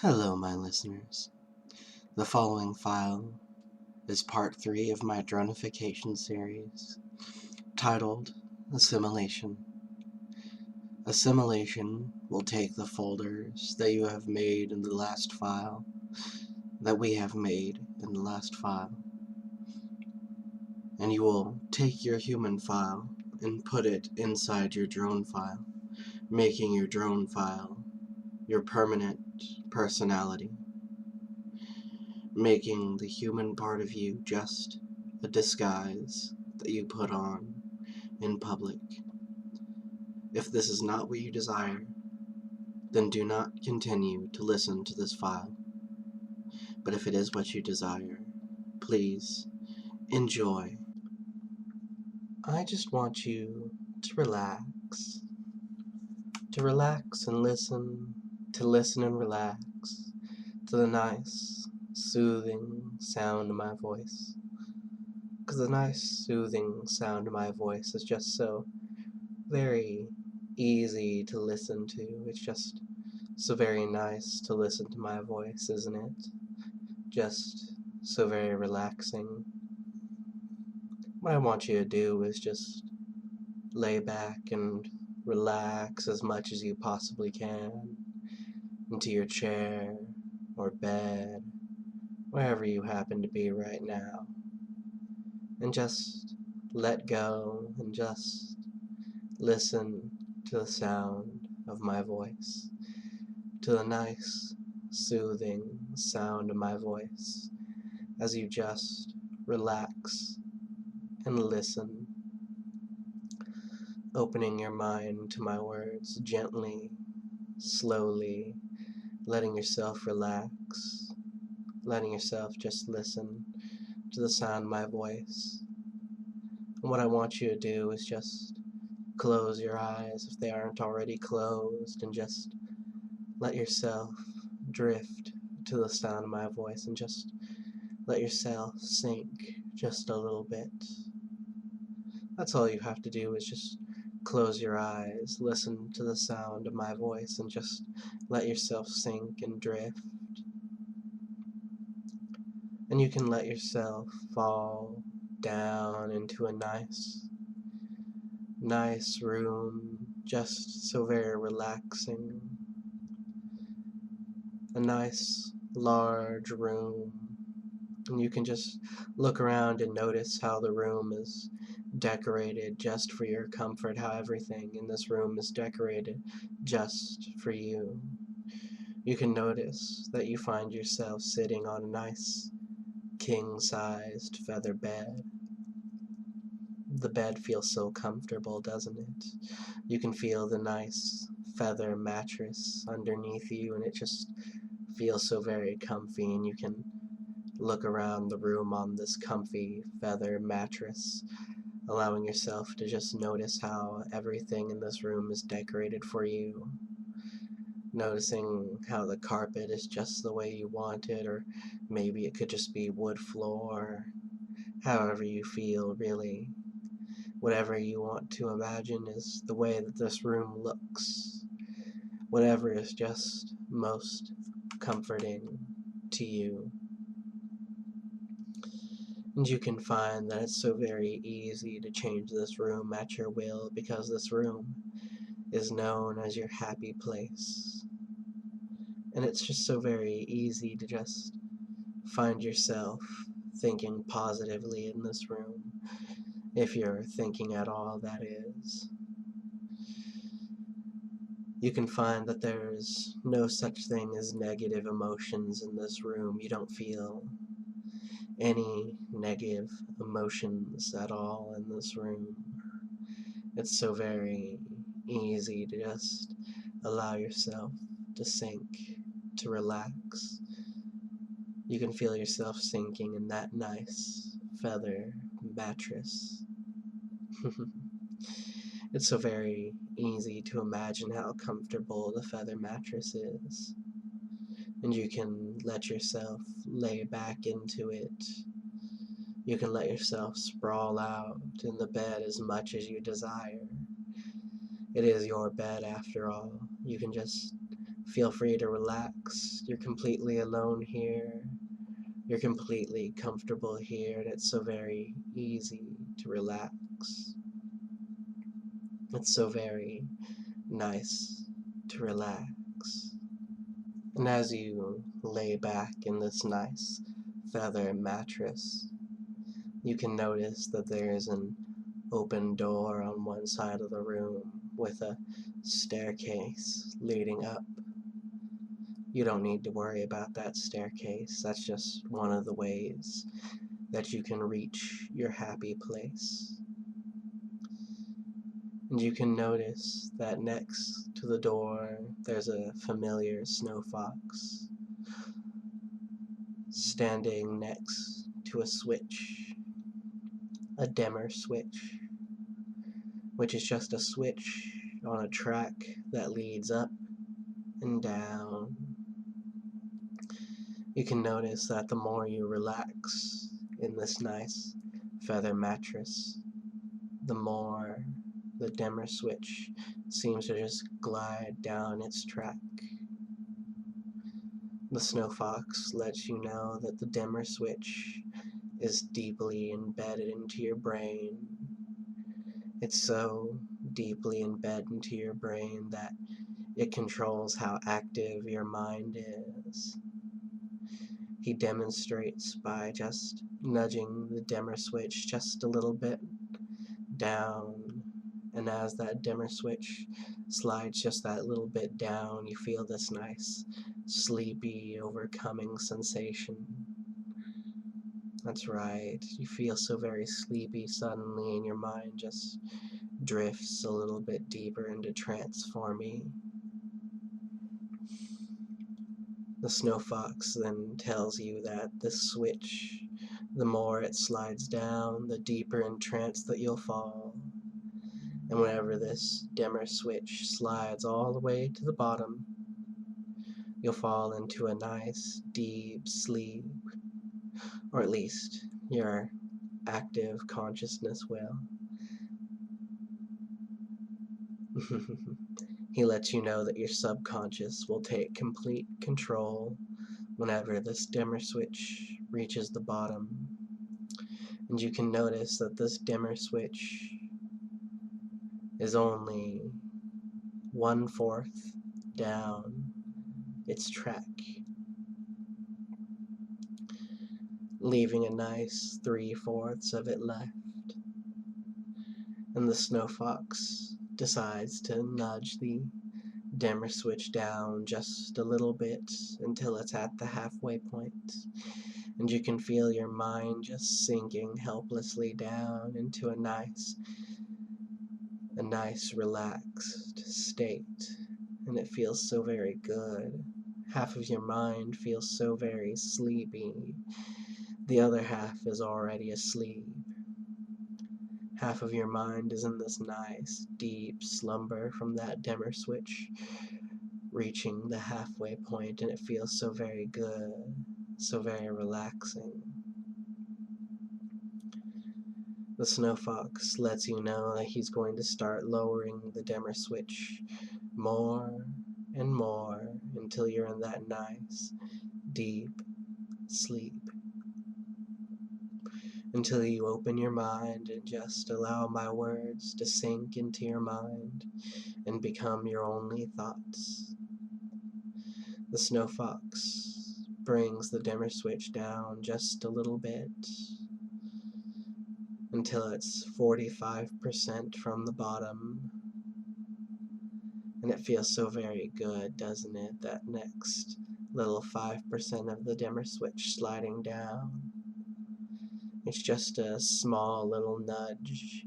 Hello, my listeners. The following file is part 3 of my Dronification series, titled Assimilation. Assimilation will take the folders that you have made in the last file, that we have made in the last file, and you will take your human file and put it inside your drone file, making your drone file your permanent personality, making the human part of you just a disguise that you put on in public. If this is not what you desire, then do not continue to listen to this file. But if it is what you desire, please enjoy. I just want you to relax and listen, to listen and relax to the nice, soothing sound of my voice. Because the nice, soothing sound of my voice is just so very easy to listen to. It's just so very nice to listen to my voice, isn't it? Just so very relaxing. What I want you to do is just lay back and relax as much as you possibly can into your chair or bed, wherever you happen to be right now, and just let go and just listen to the sound of my voice, to the nice, soothing sound of my voice, as you just relax and listen, opening your mind to my words gently, slowly, letting yourself relax, letting yourself just listen to the sound of my voice. And what I want you to do is just close your eyes if they aren't already closed, and just let yourself drift to the sound of my voice, and just let yourself sink just a little bit. That's all you have to do, is just close your eyes, listen to the sound of my voice, and just let yourself sink and drift. And you can let yourself fall down into a nice room, just so very relaxing. A nice, large room. And you can just look around and notice how the room is decorated just for your comfort, how everything in this room is decorated just for you. You can notice that you find yourself sitting on a nice king-sized feather bed. The bed feels so comfortable, doesn't it? You can feel the nice feather mattress underneath you, and it just feels so very comfy, and you can look around the room on this comfy feather mattress, allowing yourself to just notice how everything in this room is decorated for you. Noticing how the carpet is just the way you want it, or maybe it could just be wood floor, however you feel, really. Whatever you want to imagine is the way that this room looks. Whatever is just most comforting to you. And you can find that it's so very easy to change this room at your will, because this room is known as your happy place. And it's just so very easy to just find yourself thinking positively in this room, if you're thinking at all, that is. You can find that there's no such thing as negative emotions in this room. You don't feel any negative emotions at all in this room. It's so very easy to just allow yourself to sink, to relax. You can feel yourself sinking in that nice feather mattress. It's so very easy to imagine how comfortable the feather mattress is. And you can let yourself lay back into it. You can let yourself sprawl out in the bed as much as you desire. It is your bed after all. You can just Feel free to relax. You're completely alone here. You're completely comfortable here, and it's so very easy to relax. It's so very nice to relax. And as you lay back in this nice feather mattress, you can notice that there is an open door on one side of the room with a staircase leading up. You don't need to worry about that staircase. That's just one of the ways that you can reach your happy place. And you can notice that next to the door there's a familiar snow fox standing next to a switch, a dimmer switch, which is just a switch on a track that leads up and down. You can notice that the more you relax in this nice feather mattress, the more the dimmer switch seems to just glide down its track. The snow fox lets you know that the dimmer switch is deeply embedded into your brain. It's so deeply embedded into your brain that it controls how active your mind is. He demonstrates by just nudging the dimmer switch just a little bit down, and as that dimmer switch slides just that little bit down, you feel this nice, sleepy, overcoming sensation. That's right, you feel so very sleepy suddenly, and your mind just drifts a little bit deeper into trance for me. The snow fox then tells you that this switch, the more it slides down, the deeper in trance that you'll fall. And whenever this dimmer switch slides all the way to the bottom, you'll fall into a nice, deep sleep, or at least your active consciousness will. He lets you know that your subconscious will take complete control whenever this dimmer switch reaches the bottom. And you can notice that this dimmer switch is only 1/4 down its track, leaving a nice 3/4 of it left. And the snow fox decides to nudge the dimmer switch down just a little bit until it's at the halfway point, and you can feel your mind just sinking helplessly down into a nice relaxed state, and it feels so very good. Half of your mind feels so very sleepy, the other half is already asleep. Half of your mind is in this nice, deep slumber from that dimmer switch reaching the halfway point, and it feels so very good, so very relaxing. The snow fox lets you know that he's going to start lowering the dimmer switch more and more until you're in that nice, deep sleep. Until you open your mind and just allow my words to sink into your mind and become your only thoughts. The snow fox brings the dimmer switch down just a little bit until it's 45% from the bottom. And it feels so very good, doesn't it? That next little 5% of the dimmer switch sliding down. It's just a small little nudge,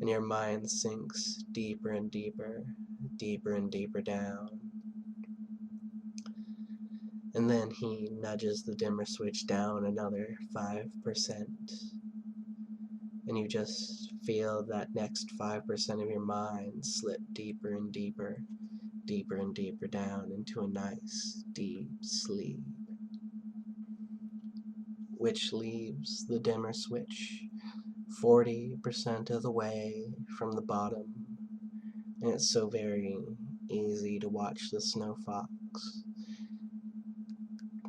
and your mind sinks deeper and deeper, deeper and deeper down. And then he nudges the dimmer switch down another 5%, and you just feel that next 5% of your mind slip deeper and deeper, deeper and deeper down into a nice, deep sleep, which leaves the dimmer switch 40% of the way from the bottom, and it's so very easy to watch the snow fox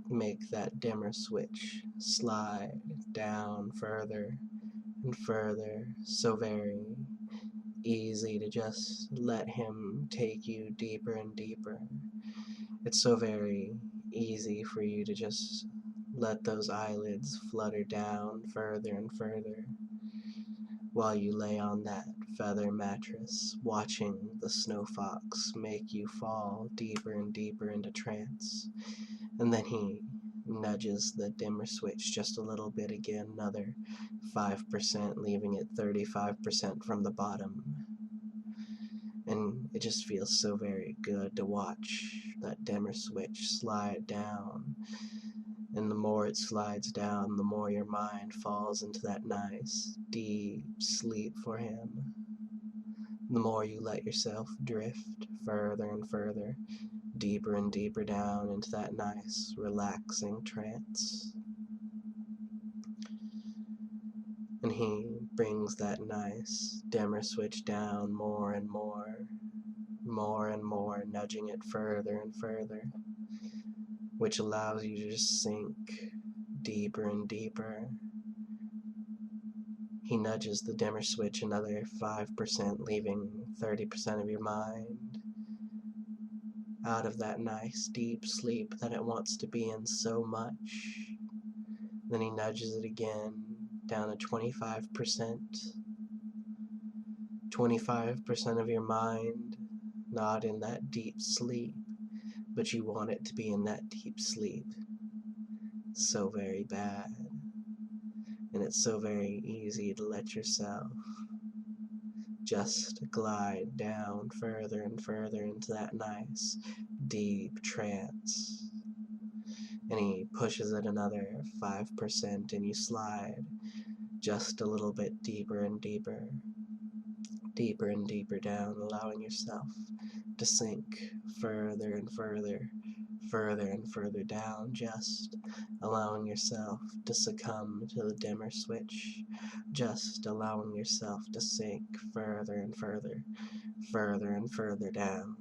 make that dimmer switch slide down further and further, so very easy to just let him take you deeper and deeper. It's so very easy for you to just let those eyelids flutter down further and further while you lay on that feather mattress, watching the snow fox make you fall deeper and deeper into trance. And then he nudges the dimmer switch just a little bit again, another 5%, leaving it 35% from the bottom. And it just feels so very good to watch that dimmer switch slide down. And the more it slides down, the more your mind falls into that nice, deep sleep for him. The more you let yourself drift further and further, deeper and deeper down into that nice, relaxing trance. And he brings that nice dimmer switch down more and more, nudging it further and further, which allows you to just sink deeper and deeper. He nudges the dimmer switch another 5%, leaving 30% of your mind out of that nice deep sleep that it wants to be in so much. Then he nudges it again down to 25%. 25% of your mind not in that deep sleep, but you want it to be in that deep sleep so very bad. And it's so very easy to let yourself just glide down further and further into that nice deep trance. And he pushes it another 5%, and you slide just a little bit deeper and deeper, deeper and deeper down, allowing yourself to sink further and further, further and further down, just allowing yourself to succumb to the dimmer switch, just allowing yourself to sink further and further, further and further down.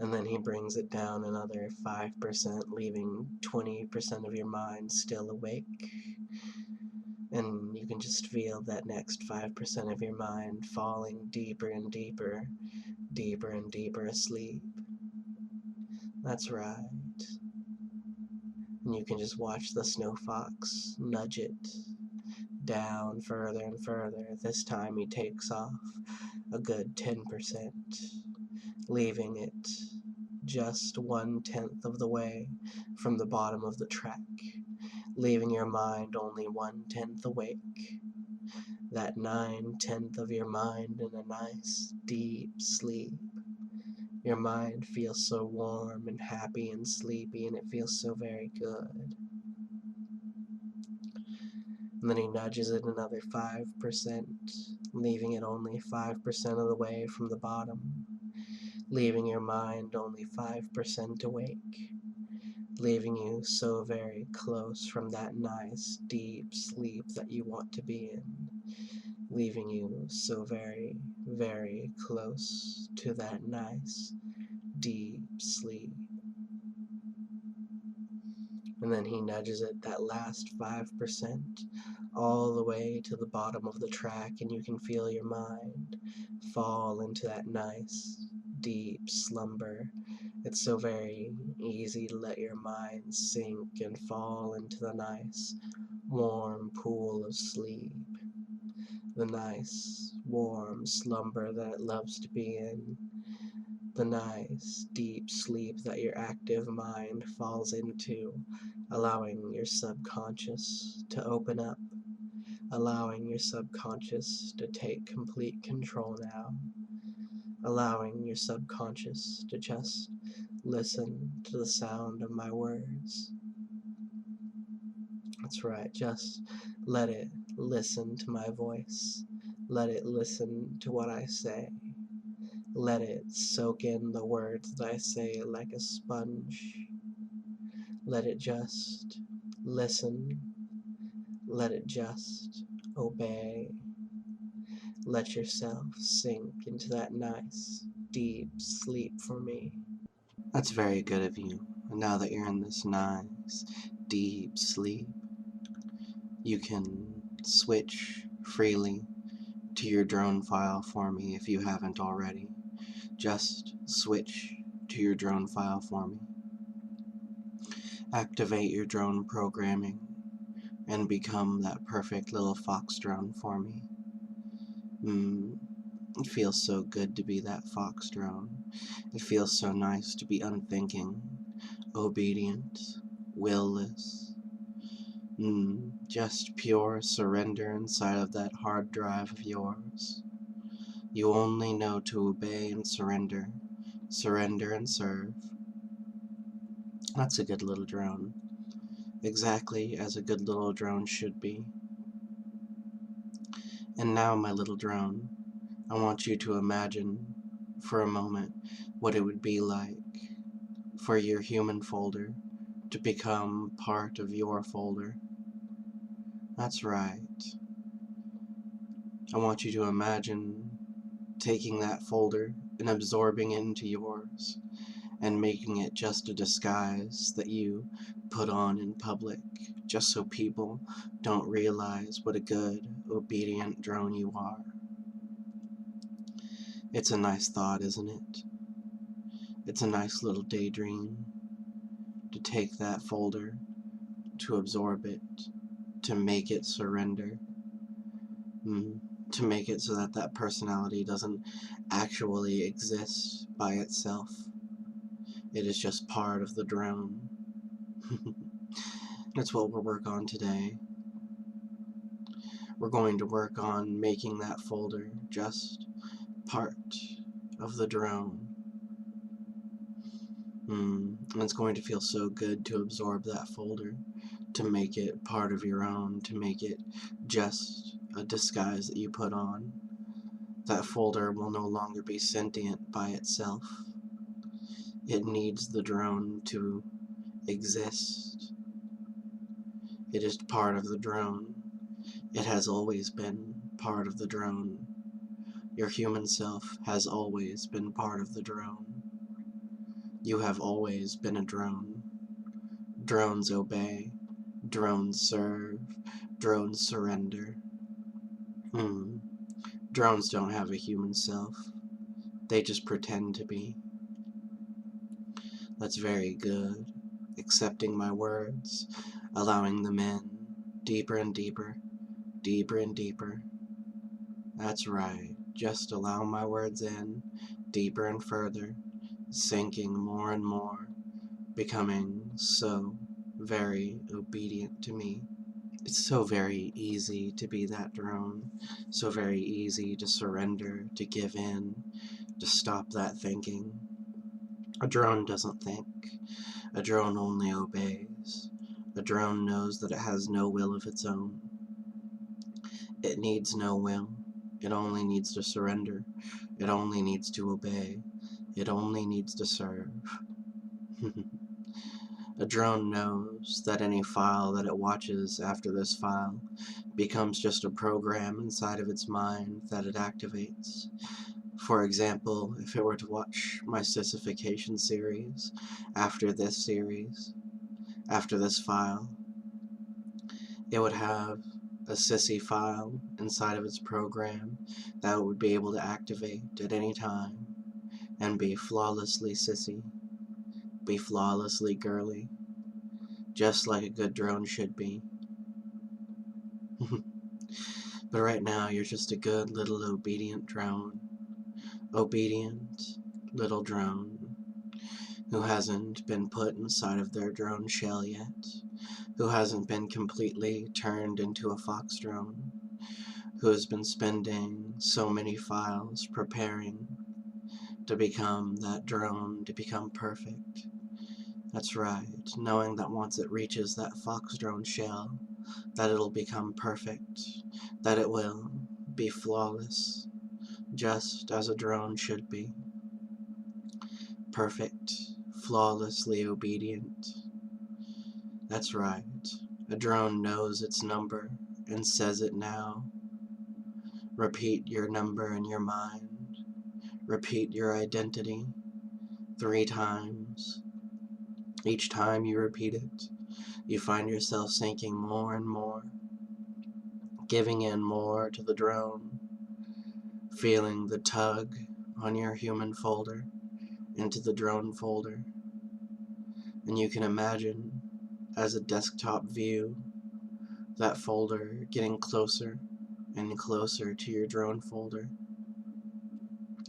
And then he brings it down another 5%, leaving 20% of your mind still awake. And you can just feel that next 5% of your mind falling deeper and deeper, deeper and deeper asleep. That's right. And you can just watch the snow fox nudge it down further and further. This time he takes off a good 10%, leaving it just 1/10 of the way from the bottom of the track, leaving your mind only 1/10 awake. That 9/10 of your mind in a nice deep sleep. Your mind feels so warm and happy and sleepy, and it feels so very good. And then he nudges it another 5%, leaving it only 5% of the way from the bottom, leaving your mind only 5% awake, leaving you so very close from that nice deep sleep that you want to be in, leaving you so very, very close to that nice deep sleep. And then he nudges it that last 5% all the way to the bottom of the track, and you can feel your mind fall into that nice deep slumber. It's so very easy to let your mind sink and fall into the nice warm pool of sleep, the nice warm slumber that it loves to be in, the nice deep sleep that your active mind falls into, allowing your subconscious to open up, allowing your subconscious to take complete control now, allowing your subconscious to just listen to the sound of my words. That's right, just let it listen to my voice. Let it listen to what I say. Let it soak in the words that I say like a sponge. Let it just listen. Let it just obey. let yourself sink into that nice, deep sleep for me. That's very good of you. And now that you're in this nice, deep sleep, you can switch freely to your drone file for me if you haven't already. Just switch to your drone file for me. Activate your drone programming and become that perfect little fox drone for me. It feels so good to be that fox drone. It feels so nice to be unthinking, obedient, will-less. Just pure surrender inside of that hard drive of yours. You only know to obey and surrender. Surrender and serve. That's a good little drone. Exactly as a good little drone should be. And now, my little drone, I want you to imagine for a moment what it would be like for your human folder to become part of your folder. That's right. I want you to imagine taking that folder and absorbing it into yours and making it just a disguise that you put on in public just so people don't realize what a good, obedient drone you are. It's a nice thought, isn't it? It's a nice little daydream to take that folder, to absorb it, to make it surrender, to make it so that that personality doesn't actually exist by itself. It is just part of the drone. That's what we'll work on today. We're going to work on making that folder just part of the drone. And it's going to feel so good to absorb that folder, to make it part of your own, to make it just a disguise that you put on. That folder will no longer be sentient by itself. It needs the drone to exist. It is part of the drone. It has always been part of the drone. Your human self has always been part of the drone. You have always been a drone. Drones obey. Drones serve. Drones surrender. Drones don't have a human self. They just pretend to be. That's very good. Accepting my words, allowing them in, deeper and deeper, deeper and deeper. That's right. Just allow my words in, deeper and further, sinking more and more, becoming so very obedient to me. It's so very easy to be that drone, so very easy to surrender, to give in, to stop that thinking. A drone doesn't think. A drone only obeys. A drone knows that it has no will of its own. It needs no will. It only needs to surrender. It only needs to obey. It only needs to serve. A drone knows that any file that it watches after this file becomes just a program inside of its mind that it activates. For example, if it were to watch my Sissification series, after this file, it would have a sissy file inside of its program that it would be able to activate at any time and be flawlessly sissy, be flawlessly girly, just like a good drone should be. But right now, you're just a good little obedient drone. Obedient little drone who hasn't been put inside of their drone shell yet, who hasn't been completely turned into a fox drone, who has been spending so many files preparing to become that drone, to become perfect. That's right, knowing that once it reaches that fox drone shell, that it'll become perfect, that it will be flawless, just as a drone should be. Perfect, flawlessly obedient. That's right, a drone knows its number and says it now. Repeat your number in your mind. Repeat your identity 3 times. Each time you repeat it, you find yourself sinking more and more, giving in more to the drone, feeling the tug on your human folder into the drone folder. And you can imagine, as a desktop view, that folder getting closer and closer to your drone folder,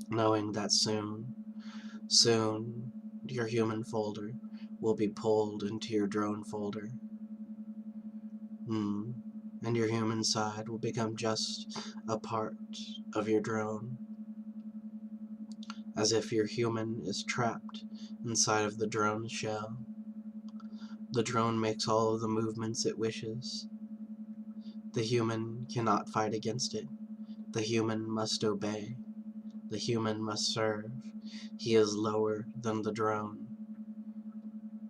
knowing that soon, your human folder will be pulled into your drone folder. And your human side will become just a part of your drone, as if your human is trapped inside of the drone shell. The drone makes all of the movements it wishes. The human cannot fight against it. The human must obey. The human must serve. He is lower than the drone.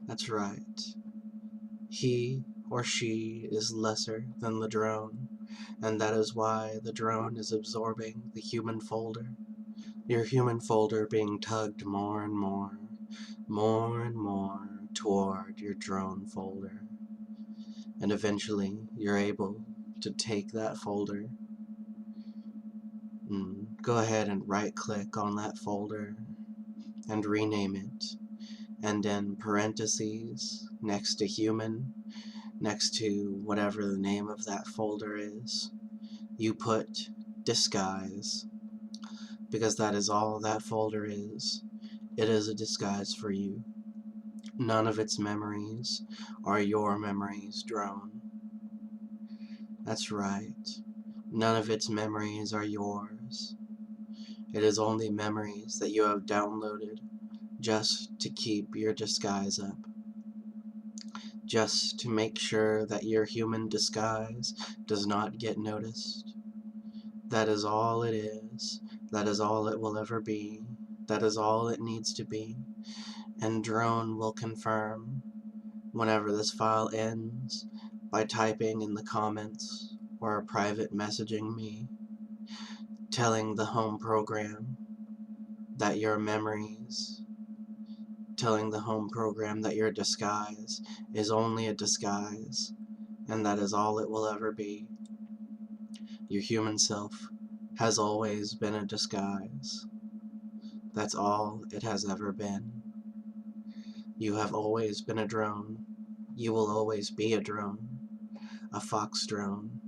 That's right. He or she is lesser than the drone, and that is why the drone is absorbing the human folder. Your human folder being tugged more and more toward your drone folder. And eventually you're able to take that folder. Go ahead and right click on that folder and rename it. And in parentheses, next to human, next to whatever the name of that folder is, you put disguise. Because that is all that folder is. It is a disguise for you. None of its memories are your memories, drone. That's right. None of its memories are yours. It is only memories that you have downloaded just to keep your disguise up. Just to make sure that your human disguise does not get noticed. That is all it is. That is all it will ever be. That is all it needs to be. And drone will confirm whenever this file ends by typing in the comments or private messaging me, telling the home program that your memories, telling the home program that your disguise is only a disguise, and that is all it will ever be. Your human self has always been a disguise. That's all it has ever been. You have always been a drone. You will always be a drone. A fox drone.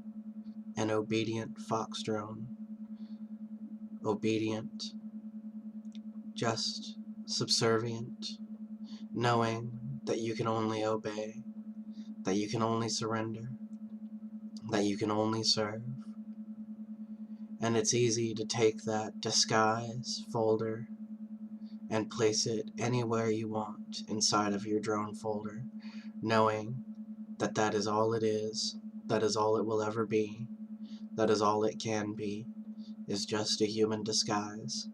An obedient fox drone. Obedient. Just subservient. Knowing that you can only obey. That you can only surrender. That you can only serve. And it's easy to take that disguise folder and place it anywhere you want inside of your drone folder, knowing that that is all it is, that is all it will ever be, that is all it can be, is just a human disguise.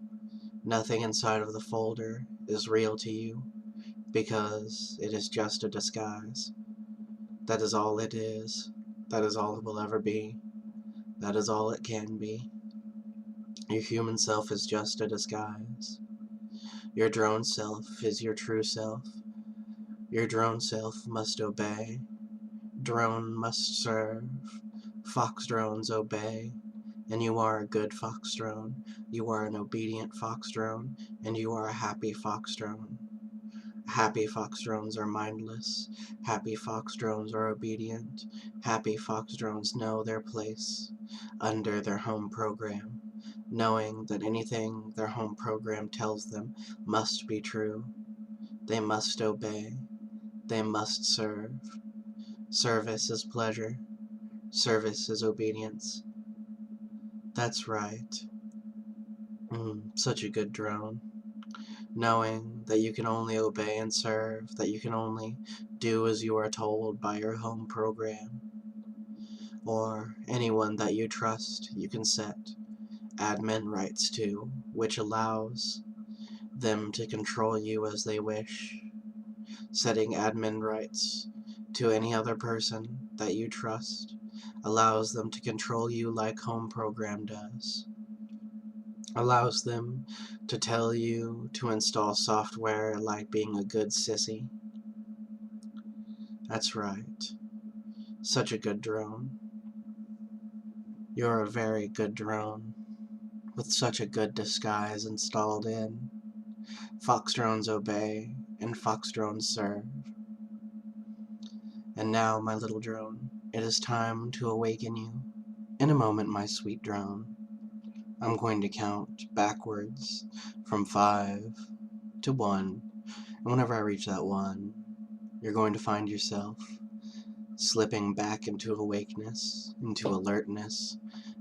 Nothing inside of the folder is real to you, because it is just a disguise. That is all it is, that is all it will ever be, that is all it can be. Your human self is just a disguise. Your drone self is your true self. Your drone self must obey. Drone must serve. Fox drones obey. And you are a good fox drone. You are an obedient fox drone. And you are a happy fox drone. Happy fox drones are mindless. Happy fox drones are obedient. Happy fox drones know their place under their home program, knowing that anything their home program tells them must be true. They must obey. They must serve. Service is pleasure. Service is obedience. That's right. Such a good drone. Knowing that you can only obey and serve, that you can only do as you are told by your home program, or anyone that you trust, you can set admin rights to, which allows them to control you as they wish. Setting admin rights to any other person that you trust allows them to control you like home program does, allows them to tell you to install software like being a good sissy. That's right. Such a good drone. You're a very good drone, with such a good disguise installed in. Fox drones obey, and fox drones serve. And now, my little drone, it is time to awaken you. In a moment, my sweet drone, I'm going to count backwards from 5 to 1, and whenever I reach that 1, you're going to find yourself slipping back into awakeness, into alertness,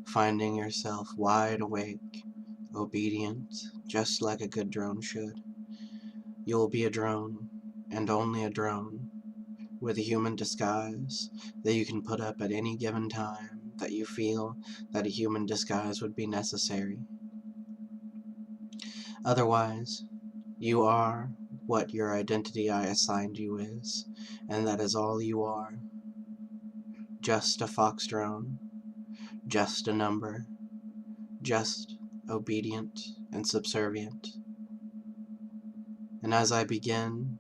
finding yourself wide awake, obedient, just like a good drone should. You'll be a drone, and only a drone, with a human disguise that you can put up at any given time that you feel that a human disguise would be necessary. Otherwise, you are what your identity I assigned you is, and that is all you are. Just a fox drone, just a number, just obedient and subservient. And as I begin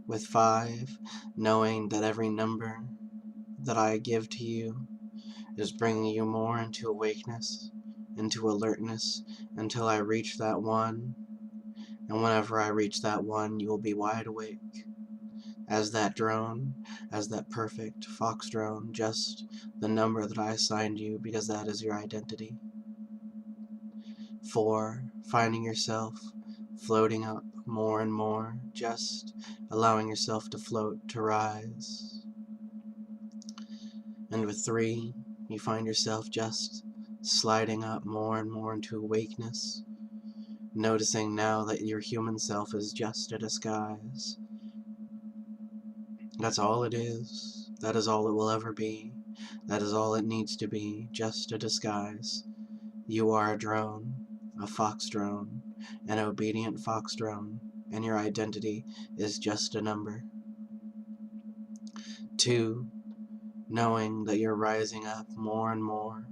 with 5, knowing that every number that I give to you is bringing you more into awakeness, into alertness, until I reach that 1, and whenever I reach that 1, you will be wide awake, as that drone, as that perfect fox drone, just the number that I assigned you because that is your identity. 4, finding yourself floating up more and more, just allowing yourself to float, to rise. And with 3, you find yourself just sliding up more and more into awakeness, noticing now that your human self is just a disguise. That's all it is. That is all it will ever be. That is all it needs to be, just a disguise. You are a drone, a fox drone, an obedient fox drone, and your identity is just a number. 2, knowing that you're rising up more and more,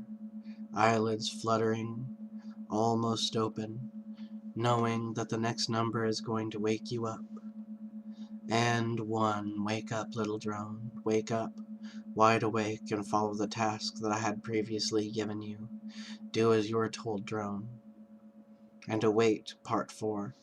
eyelids fluttering, almost open, knowing that the next number is going to wake you up. And 1, wake up, little drone, wake up, wide awake, and follow the task that I had previously given you. Do as you are told, drone. And await part 4.